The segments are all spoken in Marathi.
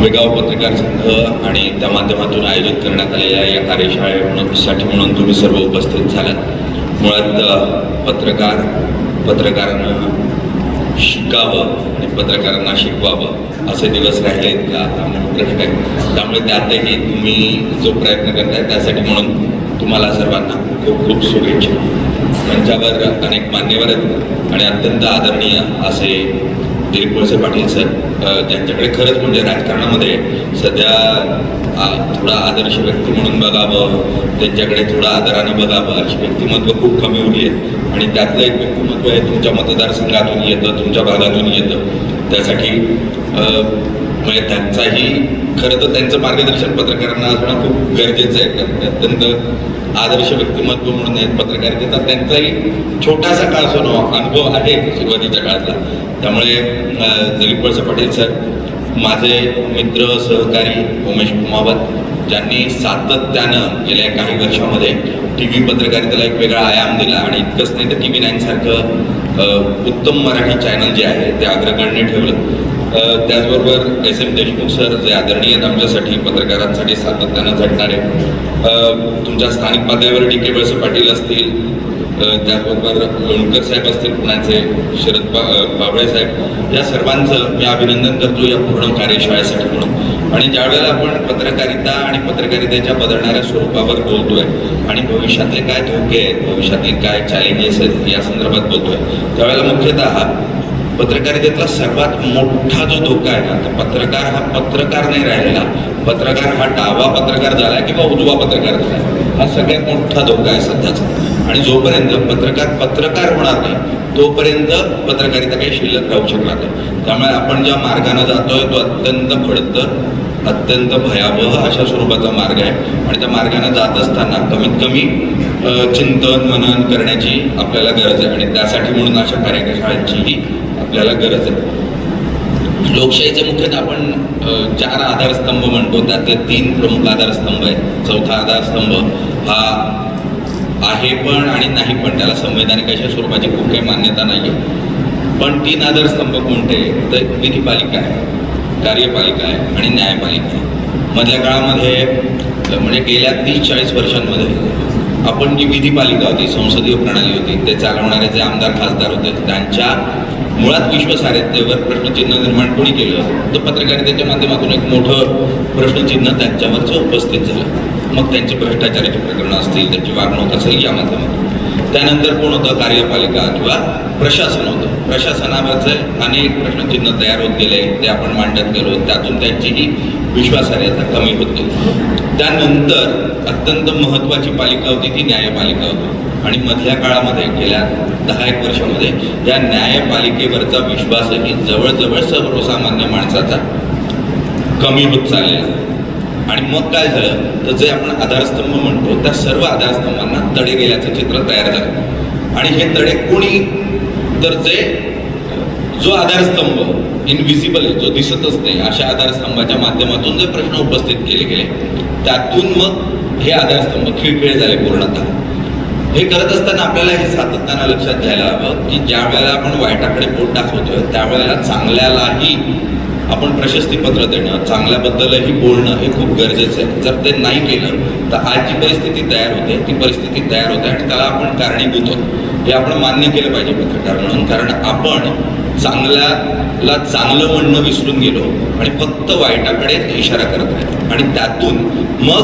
आंबेगाव पत्रकार संघ आणि त्या माध्यमातून आयोजित करण्यात आलेल्या या कार्यशाळेसाठी म्हणून तुम्ही सर्व उपस्थित झालात। मुळात पत्रकारांना शिकावं आणि पत्रकारांना शिकवावं असे दिवस राहिलेत का हा प्रश्न आहे। त्यामुळे त्यातही तुम्ही जो प्रयत्न करताय त्यासाठी म्हणून तुम्हाला सर्वांना खूप खूप शुभेच्छा। मंचावर अनेक मान्यवर आहेत आणि अत्यंत आदरणीय असे दिलीप वळसे पाटील सर, ज्यांच्याकडे खरंच म्हणजे राजकारणामध्ये सध्या थोडा आदर्श व्यक्ती म्हणून बघावं, त्यांच्याकडे थोडं आदरानं बघावं अशी व्यक्तिमत्व खूप कमी उरली आहेत आणि त्यातलं एक व्यक्तिमत्व आहे तुमच्या मतदारसंघातून येतं, तुमच्या भागातून येतं। त्यासाठी म्हणजे त्यांचाही खरं तर त्यांचं मार्गदर्शन पत्रकारांना असणं खूप गरजेचं आहे। अत्यंत आदर्श व्यक्तिमत्व म्हणून आहेत पत्रकारितेचा त्यांचाही छोटासा का असो अनुभव आहे सुरुवातीच्या काळातला। त्यामुळे दिलीप वळसे पाटील सर माझे मित्र सहकारी उमेश कुमावत, ज्यांनी सातत्यानं गेल्या काही वर्षामध्ये टी व्ही पत्रकारितेला एक वेगळा आयाम दिला आणि इतकंच नाही तर TV9 सारखं उत्तम मराठी चॅनल जे आहे ते अग्रगण्य ठेवलं। त्याचबरोबर SM देशमुख सर, जे आदरणीय आहेत आमच्यासाठी पत्रकारांसाठी सातत्यानं झटणारे, तुमच्या स्थानिक पातळीवर DK वळसे पाटील असतील, त्याचबरोबर लोणकर साहेब असतील पुण्याचे, शरद बाबळे साहेब, या सर्वांचं मी अभिनंदन करतो या पूर्ण कार्यशाळेसाठी म्हणून। आणि ज्यावेळेला आपण पत्रकारिता आणि पत्रकारितेच्या बदलणाऱ्या स्वरूपावर बोलतोय आणि भविष्यातले काय धोके आहेत, भविष्यातले काय चॅलेंजेस आहेत या संदर्भात बोलतोय, त्यावेळेला मुख्यतः पत्रकारितेतला सर्वात मोठा जो धोका आहे ना, तर पत्रकार हा पत्रकार नाही राहिलेला, पत्रकार हा डावा पत्रकार झाला किंवा उजवा पत्रकार झाला, हा सगळ्यात मोठा धोका आहे सध्याचा। आणि जोपर्यंत पत्रकार होणार नाही तोपर्यंत पत्रकारिता काही शिल्लक राहू शकणार नाही। त्यामुळे आपण ज्या मार्गाने जातोय तो अत्यंत खडतर, अत्यंत भयावह अशा स्वरूपाचा मार्ग आहे आणि त्या मार्गाने जात असताना कमीत कमी चिंतन मनन करण्याची आपल्याला गरज आहे आणि त्यासाठी म्हणून अशा कार्यशाळांचीही आपल्याला गरज आहे। लोकशाहीचे मुख्यतः आपण 4 आधारस्तंभ म्हणतो, त्यातले 3 प्रमुख आधारस्तंभ आहेत। चौथा आधारस्तंभ हा आहे पण आणि नाही पण, त्याला संवैधानिक अशा स्वरूपाची खूप काही मान्यता नाही आहे। पण 3 आधारस्तंभ कोणते तर विधिपालिका आहे, कार्यपालिका आहे आणि न्यायपालिका आहे। मधल्या काळामध्ये म्हणजे गेल्या 30-40 वर्षांमध्ये आपण जी विधिपालिका होती, संसदीय प्रणाली होती, ते चालवणारे जे आमदार खासदार होते त्यांच्या मुळात विश्वासार्हतेवर प्रश्नचिन्ह निर्माण कोणी केलं तर पत्रकारितेच्या माध्यमातून एक मोठं प्रश्नचिन्ह त्यांच्यावरचं उपस्थित झालं। मग त्यांची भ्रष्टाचाराची प्रकरणं असतील, त्यांची वागणूक असेल या माध्यमातून। त्यानंतर कोण होतं, कार्यपालिका किंवा प्रशासन होतं। प्रशासनावरचे अनेक प्रश्नचिन्ह तयार होत गेले, ते आपण मांडत गेलो, त्यातून त्यांचीही विश्वासार्हता कमी होत गेली। त्यानंतर अत्यंत महत्त्वाची पालिका होती ती न्यायपालिका होती आणि मधल्या काळामध्ये गेल्या 10-1 वर्षामध्ये या न्यायपालिकेवरचा विश्वासही जवळजवळ सर्वसामान्य माणसाचा कमी होत चाललेला। आणि मग काय झालं तर जे आपण आधारस्तंभ म्हणतो त्या सर्व आधारस्तंभांना तडे गेल्याचं चित्र तयार झालं आणि हे तडे कोणी तर जो आधारस्तंभ इनव्हिजिबल आहे, जो दिसतच नाही, अशा आधारस्तंभाच्या माध्यमातून जे प्रश्न उपस्थित केले गेले त्यातून मग हे आधारस्तंभ खिळखिळे झाले पूर्णतः। हे करत असताना आपल्याला हे सातत्यानं लक्षात घ्यायला हवं की ज्या वेळेला आपण वाईटाकडे बोट दाखवतोय त्यावेळेला चांगल्यालाही आपण प्रशस्तीपत्र देणं, चांगल्याबद्दलही बोलणं हे खूप गरजेचं आहे। जर ते नाही केलं तर आज जी परिस्थिती तयार होते ती परिस्थिती तयार होते आणि त्याला आपण कारणीभूत आहोत हे आपण मान्य केलं पाहिजे पत्रकार म्हणून। कारण आपण चांगल्याला चांगलं म्हणणं विसरून गेलो आणि फक्त वाईटाकडे इशारा करत राहिलो आणि त्यातून मग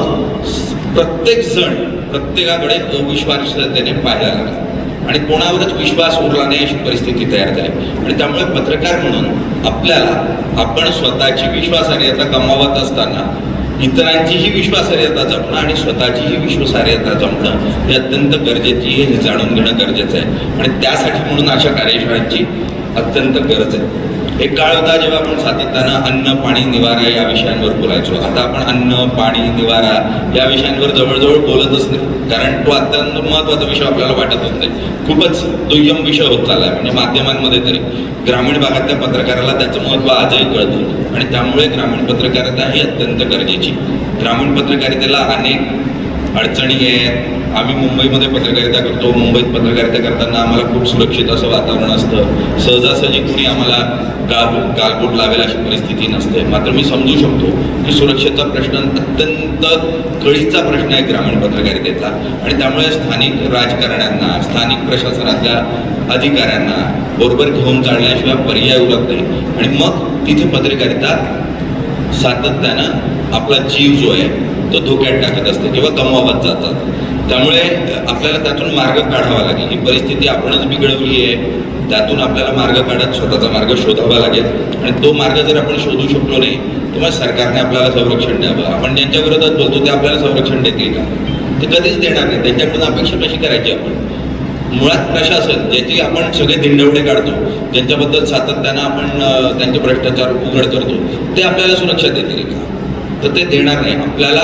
प्रत्येकाकडे अविश्वासतेने पाहायला लागला आणि कोणावरच विश्वास उरला नाही अशी परिस्थिती तयार झाली। आणि त्यामुळे पत्रकार म्हणून आपण स्वतःची विश्वासार्हता गमावत असताना इतरांचीही विश्वासार्हता जपणं आणि स्वतःचीही विश्वासार्हता जपणं हे अत्यंत गरजेची, हे जाणून घेणं गरजेचं आहे आणि त्यासाठी म्हणून अशा कार्यशाळांची अत्यंत गरज आहे। एक काळ होता जेव्हा आपण सातत्यानं अन्न, पाणी, निवारा या विषयांवर बोलायचो। आता आपण अन्न, पाणी, निवारा या विषयांवर जवळजवळ बोलतच नाही, कारण तो अत्यंत महत्त्वाचा विषय आपल्याला वाटतच नाही, खूपच दुय्यम विषय होत चालला आहे। म्हणजे माध्यमांमध्ये तरी ग्रामीण भागातल्या पत्रकाराला त्याचं महत्त्व आजही कळतं आणि त्यामुळे ग्रामीण पत्रकारिता ही अत्यंत गरजेची। ग्रामीण पत्रकारितेला अनेक अडचणी आहेत. आम्ही मुंबईमध्ये पत्रकारिता करतो, मुंबईत पत्रकारिता करताना आम्हाला खूप सुरक्षित असं वातावरण असतं. सहजासहजी कोणी आम्हाला गालबोट लावेल अशी परिस्थिती नसते. मात्र मी समजू शकतो की सुरक्षेचा प्रश्न अत्यंत कळीचा प्रश्न आहे ग्रामीण पत्रकारितेचा, आणि त्यामुळे स्थानिक राजकारण्यांना, स्थानिक प्रशासनातल्या अधिकाऱ्यांना बरोबर घेऊन चालण्याशिवाय पर्याय उरत नाही. आणि मग तिथे पत्रकारिता सातत्यानं आपला जीव जो आहे तो धोक्यात टाकत असते किंवा गमावत जातात. त्यामुळे आपल्याला त्यातून मार्ग काढावा लागेल. ही परिस्थिती आपणच बिघडवली आहे, त्यातून आपल्याला मार्ग काढत स्वतःचा मार्ग शोधावा लागेल. आणि तो मार्ग जर आपण शोधू शकलो नाही तर मग सरकारने आपल्याला संरक्षण द्यावं. आपण ज्यांच्या विरोधात बोलतो ते आपल्याला संरक्षण देतील का? ते कधीच देणार नाही. त्यांच्याकडून अपेक्षा कशी करायची आपण? मुळात प्रशासन ज्याची आपण सगळे दिंडवडे काढतो, ज्यांच्याबद्दल सातत्यानं आपण त्यांचे भ्रष्टाचार उघड करतो, ते आपल्याला सुरक्षा देतील का? तर ते देणार नाही. आपल्याला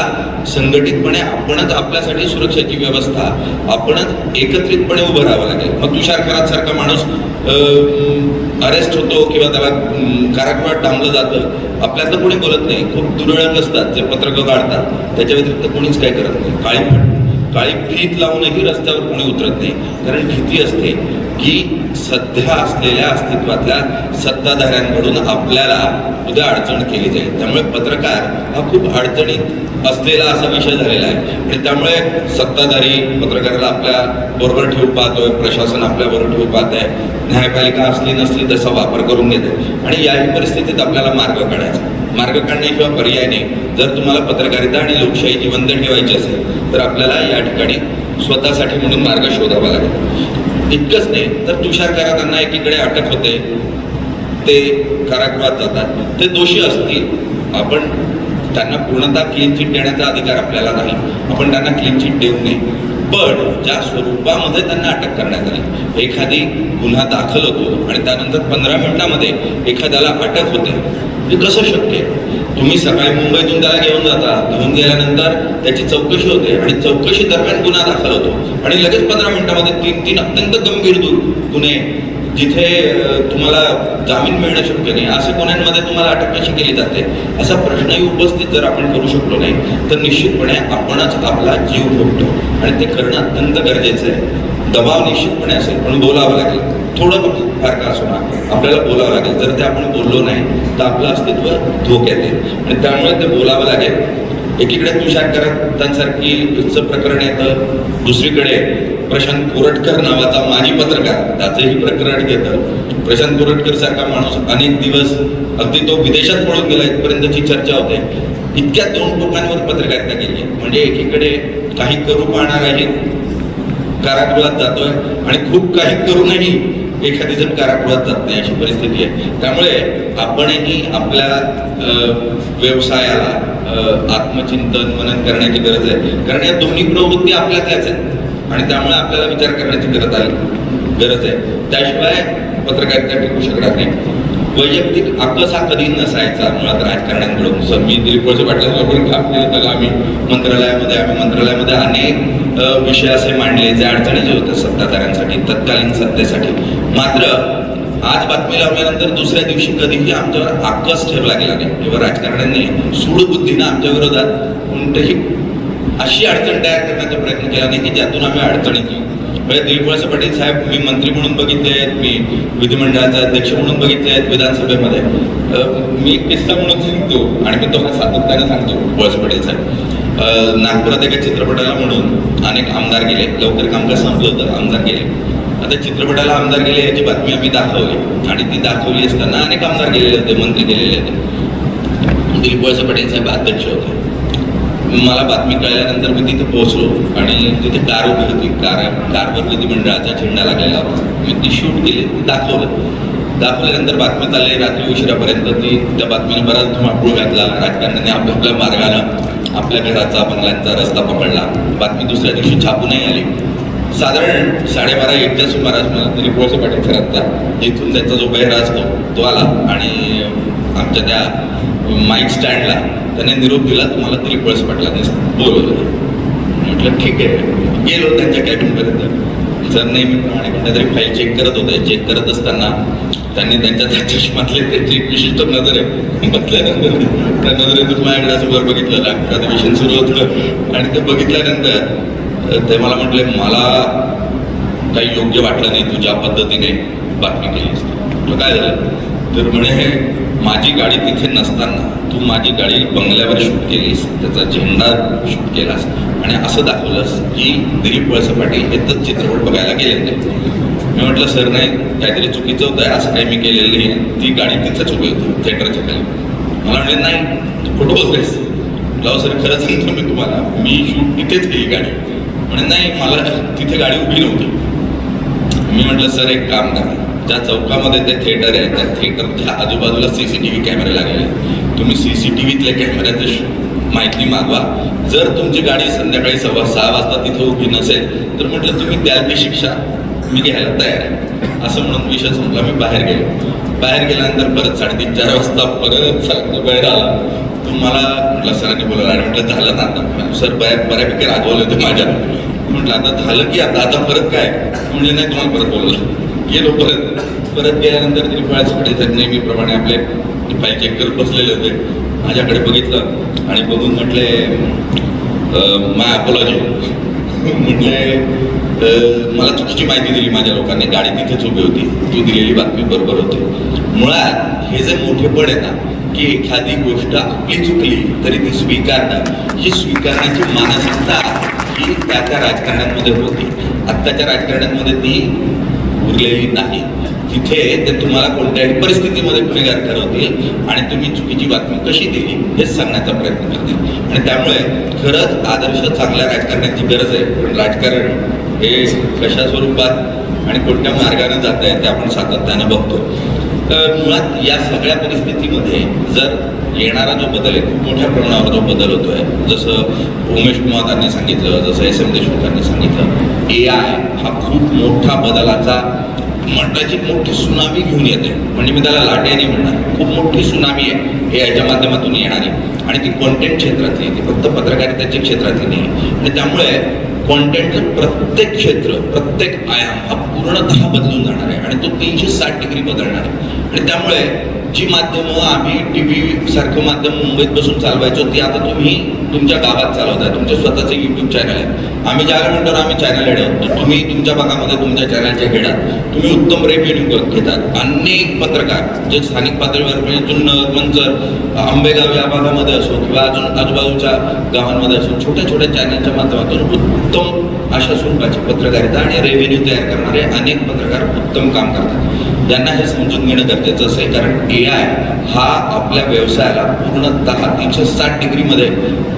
संघटितपणे आपणच आपल्यासाठी सुरक्षेची व्यवस्था आपणच एकत्रितपणे उभं राहावं लागेल. मग तुषार खरातसारखा माणूस अरेस्ट होतो किंवा त्याला कारागृहात डांबलं जातं, आपल्यातलं कोणी बोलत नाही. खूप दुर्मिळ असतात जे पत्रकं काढतात, त्याच्या व्यतिरिक्त कोणीच काय करत नाही. काळी फीत लावूनही रस्त्यावर कोणी उतरत नाही, कारण भीती असते की सध्या असलेल्या अस्तित्वातल्या सत्ताधाऱ्यांकडून आपल्याला उद्या अडचण केली जाईल. त्यामुळे पत्रकार हा खूप अडचणीत असलेला असा विषय झालेला आहे. आणि त्यामुळे सत्ताधारी पत्रकाराला आपल्या बरोबर ठेवू पाहतोय, प्रशासन आपल्या बरोबर ठेवू पाहत आहे, न्यायपालिका असली नसली तसा वापर करून घेते. आणि याही परिस्थितीत आपल्याला मार्ग काढायचा. मार्ग काढण्याशिवाय पर्याय नाही. जर तुम्हाला पत्रकारिता आणि लोकशाही जिवंत ठेवायची असेल तर आपल्याला या ठिकाणी स्वतःसाठी म्हणून मार्ग शोधावा लागेल. इतकंच नाही तर तुषार खरातांना एकीकडे अटक होते, ते कारागृहात जातात, ते दोषी असतील. आपण त्यांना पूर्णतः क्लीन चिट देण्याचा अधिकार आपल्याला नाही, आपण त्यांना क्लीन चिट देऊ नये. पण ज्या स्वरूपामध्ये त्यांना अटक करण्यात आली, एखादी गुन्हा दाखल होतो आणि त्यानंतर 15 मिनिटांमध्ये एखाद्याला अटक होते, हे कसं शक्य आहे? तुम्ही सकाळी मुंबईतून त्याला घेऊन जाता, घेऊन गेल्यानंतर त्याची चौकशी होते आणि चौकशी दरम्यान गुन्हा दाखल होतो आणि लगेच 15 मिनिटांमध्ये तीन अत्यंत गंभीर गुन्हे जिथे तुम्हाला जामीन मिळणं शक्य नाही, असे गुन्ह्यांमध्ये तुम्हाला अटक कशी केली जाते? असा प्रश्नही उपस्थित जर आपण करू शकलो नाही तर निश्चितपणे आपणच आपला जीव भोगतो आणि ते करणं अत्यंत गरजेचं आहे. दबाव निश्चितपणे असेल, पण बोलावं लागेल. थोडं फार का असो ना, आपल्याला बोलावं लागेल. जर ते आपण बोललो नाही तर आपलं अस्तित्व धोक्यात येईल आणि त्यामुळे ते बोलावं लागेल. एकीकडे तुषार खरातांसारखीचं प्रकरण येतं, दुसरीकडे प्रशांत कोरटकर नावाचा माजी पत्रकार त्याचंही प्रकरण घेतं. प्रशांत कोरटकर सारखा माणूस अनेक दिवस अगदी तो विदेशात पळून गेला इथपर्यंतची चर्चा होते. इतक्या 2 टोकांवर पत्रकारिता केली. म्हणजे एकीकडे काही करू पाहणाराही कारागृहात जातोय आणि खूप काही करूनही एखादी जण कारागृहात जात नाही, अशी परिस्थिती आहे. त्यामुळे आपणही आपल्या व्यवसायाला आत्मचिंतन मनन करण्याची गरज आहे, कारण या दोन्ही प्रवृत्ती आपल्यातल्याच आहेत आणि त्यामुळे आपल्याला विचार करण्याची गरज आहे. त्याशिवाय पत्रकारिता टिकू शकणार नाही. वैयक्तिक आकस हा कधी नसायचा मुळात राजकारण्यांकडून. सर मी दिलीप वळसे पाटलांबरोबर काम केलं, त्याला आम्ही मंत्रालयामध्ये अनेक विषय असे मांडले जे अडचणीचे होते सत्ताधाऱ्यांसाठी, तत्कालीन सत्तेसाठी. मात्र आज बातमी लावल्यानंतर दुसऱ्या दिवशी कधीही आमच्यावर आकस ठेवला गेला नाही किंवा राजकारण्यांनी सूडबुद्धीनं आमच्या विरोधात कोणतेही अशी अडचण तयार करण्याचा प्रयत्न केला नाही की ज्यातून आम्ही अडचणीत येऊ. म्हणजे दिलीप वळसे पाटील साहेब मी मंत्री म्हणून बघितले आहेत, मी विधिमंडळाचे अध्यक्ष म्हणून बघितले आहेत विधानसभेमध्ये. मी एक किस्सा म्हणून सांगतो आणि मी तो सातत्याने सांगतो. वळसे पाटील साहेब नागपुरात एका चित्रपटाला म्हणून अनेक आमदार गेले, लवकर कामकाज संपलं होतं, आमदार गेले. आता चित्रपटाला आमदार गेले याची बातमी आम्ही दाखवली आणि ती दाखवली असताना अनेक आमदार गेलेले होते, मंत्री गेलेले होते. दिलीप वळसे पाटील साहेब अध्यक्ष होते. मला बातमी कळल्यानंतर मी तिथे पोहोचलो आणि तिथे कार उभी होती. कारवर विधिमंडळाचा झेंडा लागलेला होता. मी ती शूट केली, ती दाखवल्यानंतर बातमी चालली रात्री उशिरापर्यंत. त्या बातमीने बराच धुमाकूळ घातला. राजकारण्यांनी आपल्या मार्गानं आपल्या घराचा बंगल्यांचा रस्ता पकडला. बातमी दुसऱ्या दिवशी छापूनही आली. साधारण 12:30-1च्या सुमारास मला दिलीप वळसे पाटील सरांचा इथून त्याचा जो बहिरा असतो तो आला आणि आमच्या त्या माईक स्टँडला त्याने निरोप दिला, तुम्हाला दिलीप वळसे पाटलांनी बोलवलं. म्हटलं ठीक आहे. गेलो त्यांच्या कॅबिनपर्यंत. सर नेहमीप्रमाणे कोणत्या तरी फाईल चेक करत होते. चेक करत असताना त्यांनी त्यांच्या त्या चष्मातले त्यांची एक विशिष्ट नजर आहे म्हटल्यानंतर त्या नजरेतून माझ्याकडे असं वर बघितलं, अधिवेशन सुरू होतं आणि ते बघितल्यानंतर ते मला म्हटले, मला काही योग्य वाटलं नाही तू ज्या पद्धतीने बातमी केलीस. म्हटलं काय झालं? तर म्हणे माझी गाडी तिथे नसताना तू माझी गाडी बंगल्यावर शूट केलीस, त्याचा झेंडा शूट केलास आणि असं दाखवलंस की दिलीप वळसे पाटील हेच चित्रपट बघायला गेले नाही. मी म्हटलं सर नाही, काहीतरी चुकीचं होतं आहे, असं काही मी केलेलं नाही आहे, ती गाडी तिथंच उभी होती थिएटरच्या खाली. मला म्हणले नाही तू खोटं बोलतेस. म्हटलं सर खरं सांगतो मी तुम्हाला, मी शूट तिथेच केली गाडी. म्हणजे नाही मला तिथे गाडी उभी नव्हती. मी म्हटलं सर एक काम करा, ज्या चौकामध्ये ते थिएटर आहे त्या थिएटरच्या आजूबाजूला CCTV कॅमेरे लागलेले, तुम्ही CCTVतल्या कॅमेऱ्याचं माहिती मागवा. जर तुमची गाडी संध्याकाळी 6:15 वाजता तिथे उभी नसेल तर म्हटलं तुम्ही द्याल ती शिक्षा मी घ्यायला तयार आहे. असं म्हणून विषय संपला. मी बाहेर गेलो. बाहेर गेल्यानंतर परत 3:30-4 वाजता परत बाहेर आला. तो मला म्हटलं सरांनी बोलायला आणि म्हटलं झालं ना आता. सर बऱ्यापैकी रागवलं होतं माझ्या. म्हटलं आता झालं की आता परत काय? म्हणजे नाही तुम्हाला परत बोललं. गेलो परत गेल्यानंतर दिलीप वळसे पाटील नेहमीप्रमाणे आपले फाईल चेक करत बसलेले होते. माझ्याकडे बघितलं आणि बघून म्हटले माय अपॉलॉजी. म्हटले मला चुकीची माहिती दिली माझ्या लोकांनी, गाडी तिथेच उभी होती, ती दिलेली बातमी बरोबर होती. मुळात हे जे मोठेपण आहे ना की एखादी गोष्ट आपली चुकली तरी ती स्वीकारणं, ही स्वीकारण्याची मानसिकता ही त्या राजकारण्यांमध्ये होती. आत्ताच्या राजकारण्यांमध्ये ती उरलेली नाही. तिथे ते तुम्हाला कोणत्याही परिस्थितीमध्ये गुन्हेगार ठरवतील आणि तुम्ही चुकीची बातमी कशी दिली हे सांगण्याचा प्रयत्न करतील. आणि त्यामुळे खरंच आदर्श चांगल्या राजकारण्याची गरज आहे. पण राजकारण हे कशा स्वरूपात आणि कोणत्या मार्गाने जात आहे ते आपण सातत्यानं बघतो. तर मुळात या सगळ्या परिस्थितीमध्ये जर येणारा जो बदल आहे, खूप मोठ्या प्रमाणावर जो बदल होतो आहे, जसं उमेश कुमारांनी सांगितलं, जसं SM देशमुखांनी सांगितलं, AI हा खूप मोठा बदलाचा म्हणण्याची मोठी सुनामी घेऊन येते. म्हणजे मी त्याला लाटे नाही म्हणणार, खूप मोठी सुनामी आहे AIच्या माध्यमातून येणारी. आणि ती कॉन्टेंट क्षेत्रातली, ती फक्त पत्रकारितेच्या क्षेत्रातली नाही. आणि त्यामुळे कॉन्टेंटचं प्रत्येक क्षेत्र, प्रत्येक आयाम हा पूर्णतः बदलून जाणार आहे आणि तो 360 डिग्री बदलणार आहे. आणि त्यामुळे जी माध्यमं आम्ही TV सारखं माध्यम मुंबईत बसून चालवायचो ती आता तुम्ही तुमच्या गावात चालवताय. तुमचे स्वतःचे YouTube चॅनल आहे. आम्ही ज्याला म्हणतो आम्ही चॅनल हेड आहोत, तर तुम्ही तुमच्या भागामध्ये तुमच्या चॅनलच्या हेड आहात. तुम्ही उत्तम रेव्हेन्यू घेतात. अनेक पत्रकार जे स्थानिक पातळीवर म्हणजे जुन्नर, मंचर, आंबेगाव या भागामध्ये असो किंवा अजून आजूबाजूच्या गावांमध्ये असो, छोट्या छोट्या चॅनलच्या माध्यमातून उत्तम अशा स्वरूपाची पत्रकारिता आणि रेव्हेन्यू तयार करणारे अनेक पत्रकार उत्तम काम करतात. त्यांना हे समजून घेणं गरजेचं आहे. कारण AI हा आपल्या व्यवसायाला पूर्णतः 360 डिग्रीमध्ये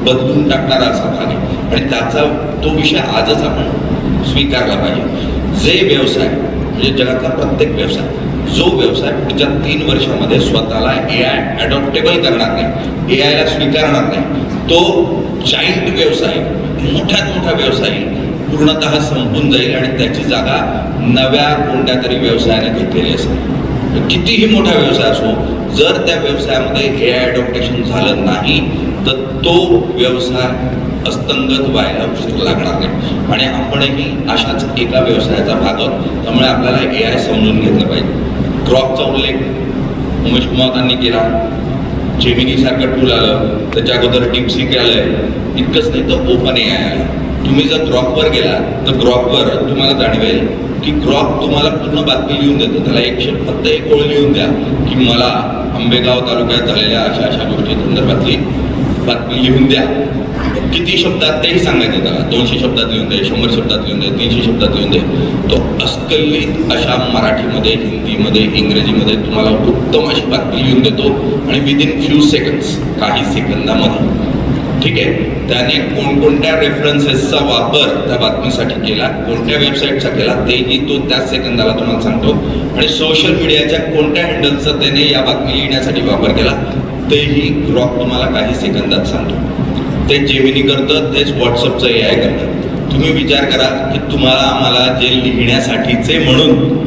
बदलून टाकणारा असा भाग आहे. आणि त्याचा तो विषय आजच आपण स्वीकारला पाहिजे. जे व्यवसाय म्हणजे जगातला प्रत्येक व्यवसाय, जो व्यवसाय पुढच्या 3 वर्षामध्ये स्वतःला AI अडॉप्टेबल करणार नाही, AIला स्वीकारणार नाही, तो जाईंट व्यवसाय, मोठ्यात मोठा व्यवसाय पूर्णतः संपून जाईल आणि त्याची जागा नव्या कोणत्या तरी व्यवसायाने घेतलेली असेल. कितीही मोठा व्यवसाय असो, जर त्या व्यवसायामध्ये AI अडॉप्टेशन झालं नाही तर तो व्यवसाय अस्तंगत व्हायला उशीर लागणार नाही. आणि आपणही अशाच एका व्यवसायाचा भाग आहोत. त्यामुळे आपल्याला AI समजून घेतलं पाहिजे. ग्रॉकचा उल्लेख उमेश कुमारांनी केला. जेमिनी सारखं टूल आलं, त्याच्या अगोदर DeepSeek आलंय. इतकंच नाही तर OpenAI आलं. तुम्ही जर ग्रॉकवर गेला तर ग्रॉकवर तुम्हाला जाणवेल की ग्रॉक तुम्हाला पूर्ण बातमी लिहून देतो. त्याला फक्त एक ओळ लिहून द्या की मला आंबेगाव तालुक्यात झालेल्या अशा गोष्टी संदर्भातली बातमी लिहून द्या. किती शब्दात तेही सांगायचं त्याला. 200 शब्दात लिहून दे, 100 शब्दात लिहून दे, 300 शब्दात लिहून दे. तो अस्खलित अशा मराठीमध्ये, हिंदीमध्ये, इंग्रजीमध्ये तुम्हाला उत्तम अशी बातमी लिहून देतो आणि विदिन फ्यू सेकंड्स, काही सेकंदामध्ये. ठीक आहे. त्याने कोणकोणत्या रेफरन्सेसचा वापर त्या बातमीसाठी केला, कोणत्या वेबसाईटचा केला, तेही तो त्याच सेकंदाला तुम्हाला सांगतो. आणि सोशल मीडियाच्या कोणत्या हँडलचा त्याने या बातमी लिहिण्यासाठी वापर केला तेही ग्रॉक तुम्हाला काही सेकंदात सांगतो. ते जेमिनी करतं, तेच व्हॉट्सअपचं AI करतं. तुम्ही विचार करा की तुम्हाला आम्हाला जे लिहिण्यासाठीचे म्हणून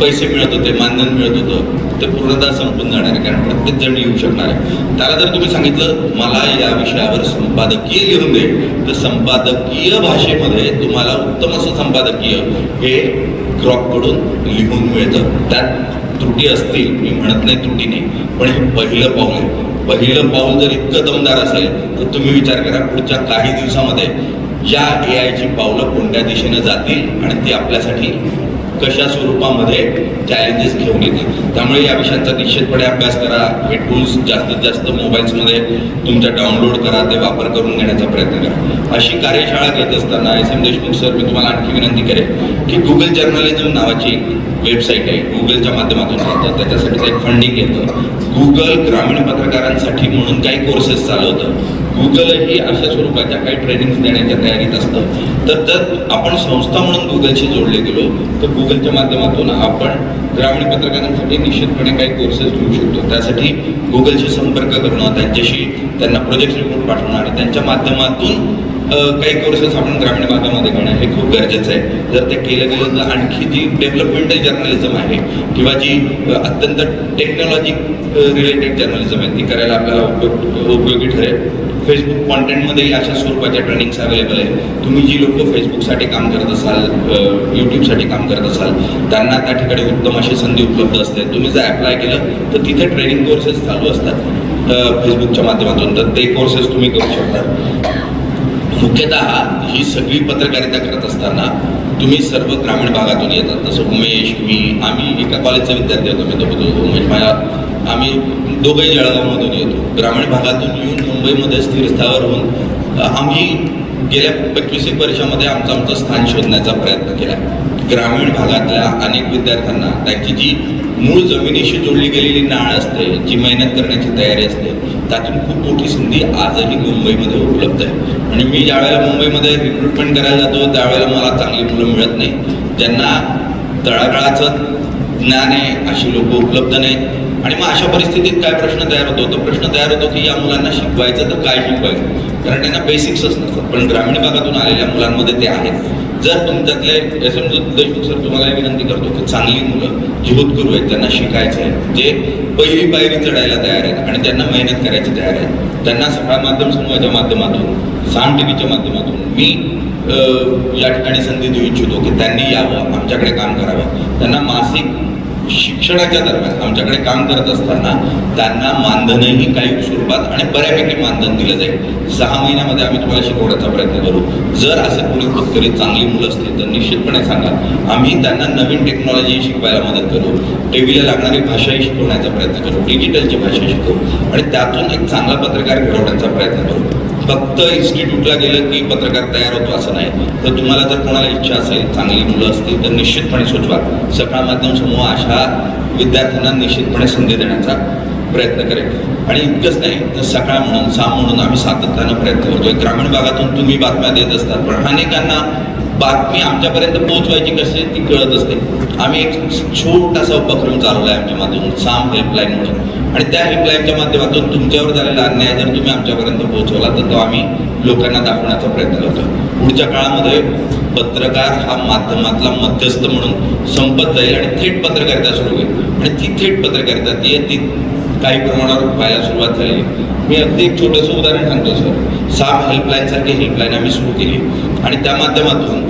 पैसे मिळत होते, मानधन मिळत होतं, ते पूर्णतः संपून जाणार आहे. कारण प्रत्येक जण लिहू शकणार आहे. त्याला जर तुम्ही सांगितलं मला या विषयावर संपादकीय लिहून दे, तर संपादकीय भाषेमध्ये तुम्हाला उत्तम असं संपादकीय हे ग्रॉककडून लिहून मिळतं. त्यात त्रुटी असतील, मी म्हणत नाही त्रुटी नाही, पण हे पहिलं पाऊल आहे. पहिलं पाऊल जर इतकं दमदार असेल तर तुम्ही विचार करा पुढच्या काही दिवसामध्ये या AIची पावलं कोणत्या दिशेने जातील आणि ती आपल्यासाठी कशा स्वरूपामध्ये चॅलेंजेस घेऊन येतील. त्यामुळे या विषयांचा निश्चितपणे अभ्यास करा. हे टूल्स जास्तीत जास्त मोबाईल्समध्ये तुमच्या डाउनलोड करा, ते वापर करून घेण्याचा प्रयत्न करा. अशी कार्यशाळा घेत असताना SM देशमुख सर, मी तुम्हाला आणखी विनंती करेन की गुगल जर्नलिझम नावाची वेबसाईट आहे, गुगलच्या माध्यमातून चालतं. त्याच्यासाठी एक फंडिंग येतं. गुगल ग्रामीण पत्रकारांसाठी म्हणून काही कोर्सेस चालवतं. गुगलही अशा स्वरूपाच्या काही ट्रेनिंग्स देण्याच्या तयारीत असतं. तर जर आपण संस्था म्हणून गुगलशी जोडले गेलो तर गुगलच्या माध्यमातून आपण ग्रामीण पत्रकारांसाठी निश्चितपणे काही कोर्सेस घेऊ शकतो. त्यासाठी गुगलशी संपर्क करणं, त्यांना प्रोजेक्ट रिपोर्ट पाठवणं आणि त्यांच्या माध्यमातून काही कोर्सेस आपण ग्रामीण भागामध्ये घेणं हे खूप गरजेचं आहे. जर ते केलं गेलं तर आणखी जी डेव्हलपमेंटल जर्नलिझम आहे किंवा जी अत्यंत टेक्नॉलॉजी रिलेटेड जर्नलिझम आहे ती करायला आपल्याला उपयोगी ठरेल. फेसबुक कॉन्टेंटमध्येही अशा स्वरूपाच्या ट्रेनिंग्स अवेलेबल आहे. तुम्ही जी लोक फेसबुकसाठी काम करत असाल, यूट्यूबसाठी काम करत असाल, त्यांना त्या ठिकाणी उत्तम अशी संधी उपलब्ध असते. तुम्ही जर ॲप्लाय केलं तर तिथे ट्रेनिंग कोर्सेस चालू असतात फेसबुकच्या माध्यमातून, तर ते कोर्सेस तुम्ही करू शकता. मुख्यतः ही सगळी पत्रकारिता करत असताना तुम्ही सर्व ग्रामीण भागातून येतात. जसं उमेश, आम्ही एका कॉलेजचा विद्यार्थी होतो, मी तो उमेश आम्ही दोघंही जळगावमधून येतो. ग्रामीण भागातून येऊन मुंबईमध्ये स्थिरस्थावर होऊन आम्ही गेल्या 25 वर्षामध्ये आमचं स्थान शोधण्याचा प्रयत्न केला. ग्रामीण भागातल्या अनेक विद्यार्थ्यांना त्यांची जी मूळ जमिनीशी जोडली गेलेली नाळ असते, जी मेहनत करण्याची तयारी असते, त्यातून खूप मोठी संधी आजही मुंबईमध्ये उपलब्ध आहे. आणि मी ज्यावेळेला मुंबईमध्ये रिक्रुटमेंट करायला जातो त्यावेळेला मला चांगली मुलं मिळत नाही. ज्यांना तळागाळाचं ज्ञान आहे अशी लोक उपलब्ध नाहीत. आणि मग अशा परिस्थितीत काय प्रश्न तयार होतो? तो प्रश्न तयार होतो की या मुलांना शिकवायचं तर काय शिकवायचं, कारण त्यांना बेसिक्सच नसतात. पण ग्रामीण भागातून आलेल्या मुलांमध्ये ते आहेत. जर तुमच्यातले SM देशमुख सर तुम्हाला विनंती करतो की चांगली मुलं जी होतकरू आहेत, त्यांना शिकायचं आहे, जे पहिली पायरी चढायला तयार आहेत आणि त्यांना मेहनत करायची तयार आहे, त्यांना सकाळ माध्यम समूहाच्या माध्यमातून, साम TVच्या माध्यमातून मी या ठिकाणी संधी देऊ इच्छितो की त्यांनी यावं, आमच्याकडे काम करावं. त्यांना मासिक शिक्षणाच्या दरम्यान आमच्याकडे काम करत असताना त्यांना मानधनही काही स्वरूपात आणि बऱ्यापैकी मानधन दिलं जाईल. 6 महिन्यामध्ये आम्ही तुम्हाला शिकवण्याचा प्रयत्न करू. जर असे कोणी होतकरी चांगली मुलं असतील तर निश्चितपणे सांगा, आम्ही त्यांना नवीन टेक्नॉलॉजी शिकवायला मदत करू, टीव्हीला लागणारी भाषाही शिकवण्याचा प्रयत्न करू, डिजिटलची भाषा शिकवू आणि त्यातून एक चांगला पत्रकार घडवण्याचा प्रयत्न करू. फक्त इन्स्टिट्यूटला गेलं की पत्रकार तयार होतो असं नाही. तर तुम्हाला जर कोणाला इच्छा असेल, चांगली मुलं असतील तर निश्चितपणे सुचवा. सकाळ माध्यम समूह अशा विद्यार्थ्यांना निश्चितपणे संधी देण्याचा प्रयत्न करेल. आणि इतकंच नाही तर सकाळ म्हणून, साम म्हणून आम्ही सातत्यानं प्रयत्न करतोय. ग्रामीण भागातून तुम्ही बातम्या देत असतात, पण अनेकांना बातमी आमच्यापर्यंत पोहोचवायची कशी ती कळत असते. आम्ही एक छोटासा उपक्रम चालवला आहे आमच्या माध्यमातून, साम हेल्पलाईन म्हणून. आणि त्या हेल्पलाईनच्या माध्यमातून तुमच्यावर झालेला अन्याय जर तुम्ही आमच्यापर्यंत पोहोचवला तर तो आम्ही लोकांना दाखवण्याचा प्रयत्न करतो. पुढच्या काळामध्ये पत्रकार हा माध्यमातला मध्यस्थ म्हणून संपत जाईल आणि थेट पत्रकारिता सुरू होईल. आणि ती थेट पत्रकारिता ती काही प्रमाणावर व्हायला सुरुवात झाली. मी अगदी एक छोटंसं उदाहरण सांगतो सर. साम हेल्पलाईनसारखी हेल्पलाईन आम्ही सुरू केली आणि त्या माध्यमातून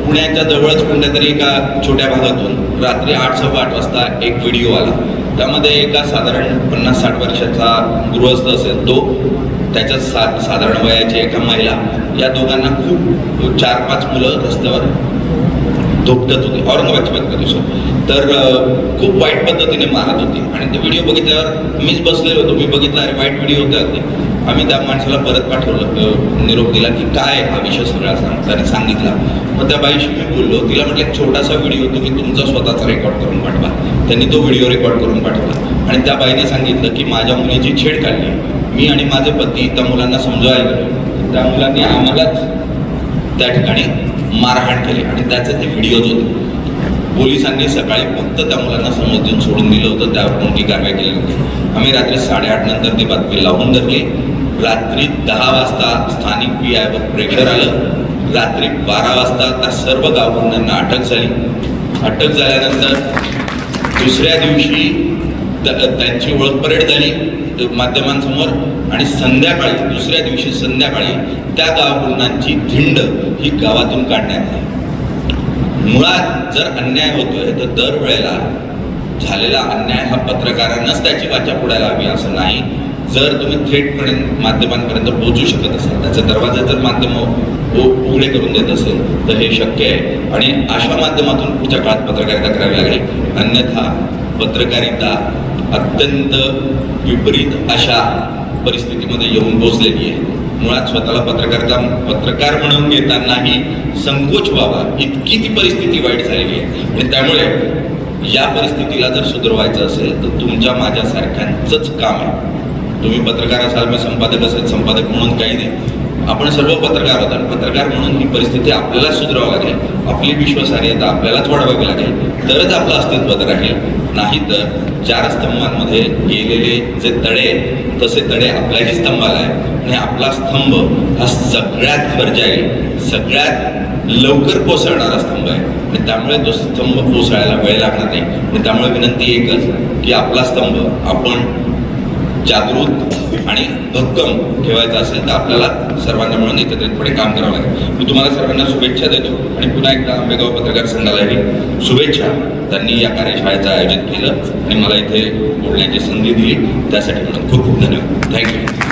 पुण्याच्या जवळच कोणत्या तरी एका छोट्या भागातून रात्री 8:15 वाजता एक व्हिडिओ आला. त्यामध्ये एका साधारण 50-60 वर्षाचा गृहस्थ असेल तो, त्याच्या साधारण वयाची एका महिला, या दोघांना खूप 4-5 मुलं रस्त्यावर धोपटत होती. औरंगाबादची बातमी दिवस. तर खूप वाईट पद्धतीने मारत होती आणि ते व्हिडिओ बघितल्यावर मीच बसलेलो होतो. मी बघितला, अरे वाईट व्हिडिओ होते अगदी. आम्ही त्या माणसाला परत पाठवलं, निरोप दिला की काय हा विषय सगळा त्याने सांगितला. मग त्या बाईशी मी बोललो, तिला म्हटलं एक छोटासा व्हिडिओ तुम्ही तुमचा स्वतःचा रेकॉर्ड करून पाठवा. त्यांनी तो व्हिडिओ रेकॉर्ड करून पाठवला आणि त्या बाईने सांगितलं की माझ्या मुलीची छेड काढली, मी आणि माझे पती त्या मुलांना समजवायला गेलो, त्या मुलांनी आम्हालाच त्या ठिकाणी मारहाण केली आणि त्याचे ते व्हिडिओज होते. पोलिसांनी सकाळी फक्त त्या मुलांना समज देऊन सोडून दिलं होतं, त्यावर कोणती कारवाई केली नव्हती. आम्ही रात्री 8:30 नंतर ती बातमी लावून धरली. रात्री 10 वाजता स्थानिक PIवर प्रेशर आलं. रात्री 12 वाजता त्या सर्व गावकऱ्यांना अटक झाली अटक झाल्यानंतर दुसऱ्या दिवशी त्यांची ओळख परेड झाली माध्यमांसमोर आणि संध्याकाळी दुसऱ्या दिवशी संध्याकाळी त्या गुन्ह्यांची धिंड ही गावातून काढण्यात आली. मुळात जर अन्याय होतोय तर दरवेळेला झालेला अन्याय हा पत्रकारांनाच त्याची वाचा फोडायला हवी असं नाही. जर तुम्ही थेटपणे माध्यमांपर्यंत पोहोचू शकत असाल, त्याचे दरवाजे जर माध्यम उघडे करून देत असेल तर हे शक्य आहे आणि अशा माध्यमातून पुढच्या काळात पत्रकारिता करावी लागेल. अन्यथा पत्रकारिता अत्यंत विपरीत अशा परिस्थितीमध्ये येऊन पोहोचलेली आहे. मुळात स्वतःला पत्रकार म्हणून घेतानाही संकोच व्हावा इतकी ती परिस्थिती वाईट झालेली आहे. आणि त्यामुळे या परिस्थितीला जर सुधारवायचं असेल तर तुमच्या माझ्यासारख्यांचंच काम आहे. तुम्ही पत्रकार असाल, मी संपादक असेल, संपादक म्हणून काही नाही, आपण सर्व पत्रकार आहोत आणि पत्रकार म्हणून ही परिस्थिती आपल्याला सुधारावं लागेल. आपली विश्वासार्हता आपल्यालाच वाढवावी लागेल, तरच आपलं अस्तित्व तर राहील. नाही तर 4 स्तंभांमध्ये गेलेले जे तडे तसे तडे आपल्याही स्तंभाला आहे आणि आपला स्तंभ हा सगळ्यात फ्रजाईल, सगळ्यात लवकर कोसळणारा स्तंभ आहे आणि त्यामुळे तो स्तंभ कोसळायला वेळ लागणार नाही. आणि त्यामुळे विनंती एकच की आपला स्तंभ आपण जागृत आणि भक्कम ठेवायचा असेल तर आपल्याला सर्वांना मिळून एकत्रितपणे काम करावं लागेल. मी तुम्हाला सर्वांना शुभेच्छा देतो आणि पुन्हा एकदा आंबेगाव पत्रकार संघालाही शुभेच्छा. त्यांनी या कार्यशाळेचं आयोजन केलं आणि मला इथे बोलण्याची संधी दिली त्यासाठी म्हणून खूप खूप धन्यवाद. थँक्यू.